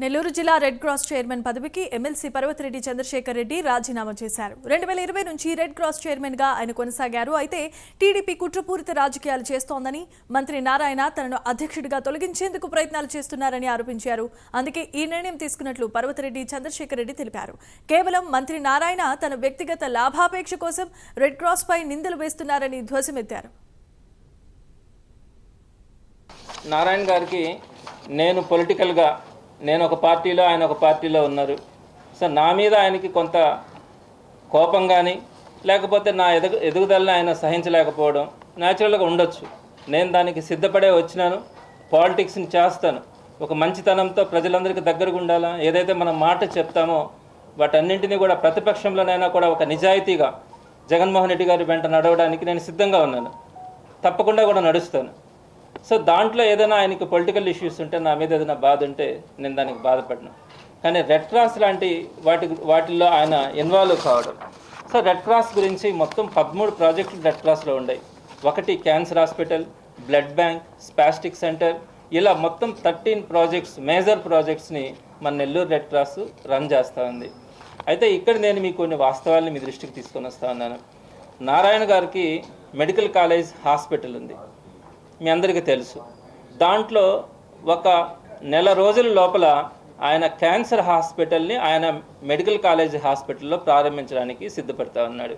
నెల్లూరు జిల్లా red cross chairman పదవికి MLC Parvathireddy Chandrasekhar Reddy రాజీనామా చేశారు. 2020 నుంచి రెడ్ క్రాస్ చైర్మన్ గా ఆయన కొనసాగారు. అయితే టీడీపీ కుట్రపూరిత రాజకీయాలు చేస్తోందని, మంత్రి నారాయణ తనను అధ్యక్షుడిగా తొలగించేందుకు ప్రయత్నాలు చేస్తున్నారని ఆరోపించారు. అందుకే ఈ నిర్ణయం తీసుకున్నట్లు పర్వతిరెడ్డి చంద్రశేఖర్ రెడ్డి తెలిపారు. కేవలం మంత్రి నారాయణ తన వ్యక్తిగత లాభాపేక్ష కోసం రెడ్ క్రాస్ పై నిందలు వేస్తున్నారని ధ్వజమెత్తారు. నారాయణ గారికి నేను ఒక పార్టీలో ఆయన ఒక పార్టీలో ఉన్నారు. సో నా మీద ఆయనకి కొంత కోపం కానీ లేకపోతే నా ఎదుగుదలని ఆయన సహించలేకపోవడం న్యాచురల్గా ఉండొచ్చు. నేను దానికి సిద్ధపడే వచ్చినాను. పాలిటిక్స్ని చేస్తాను. ఒక మంచితనంతో ప్రజలందరికీ దగ్గరగా ఉండాలా, ఏదైతే మనం మాట చెప్తామో వాటన్నింటినీ కూడా ప్రతిపక్షంలోనైనా కూడా ఒక నిజాయితీగా జగన్మోహన్ రెడ్డి గారి వెంట నడవడానికి నేను సిద్ధంగా ఉన్నాను. తప్పకుండా కూడా నడుస్తాను. సో దాంట్లో ఏదైనా ఆయనకి పొలిటికల్ ఇష్యూస్ ఉంటే, నా మీద ఏదైనా బాధ ఉంటే నేను దానికి బాధపడను. కానీ రెడ్ క్రాస్ లాంటి వాటిల్లో ఆయన ఇన్వాల్వ్ కావడం. సో రెడ్ క్రాస్ గురించి మొత్తం 13 ప్రాజెక్టులు రెడ్ క్రాస్లో ఉన్నాయి. ఒకటి cancer hospital, blood bank, spastic centre, ఇలా మొత్తం 13 ప్రాజెక్ట్స్, మేజర్ ప్రాజెక్ట్స్ని మన నెల్లూరు రెడ్ క్రాస్ రన్ చేస్తూ ఉంది. అయితే ఇక్కడ నేను మీకు కొన్ని వాస్తవాల్ని మీ దృష్టికి తీసుకొని వస్తూ ఉన్నాను. నారాయణ గారికి మెడికల్ కాలేజ్ హాస్పిటల్ ఉంది, మీ అందరికీ తెలుసు. దాంట్లో ఒక నెల రోజుల లోపల ఆయన క్యాన్సర్ హాస్పిటల్ని ఆయన మెడికల్ కాలేజ్ హాస్పిటల్లో ప్రారంభించడానికి సిద్ధపడతా ఉన్నాడు.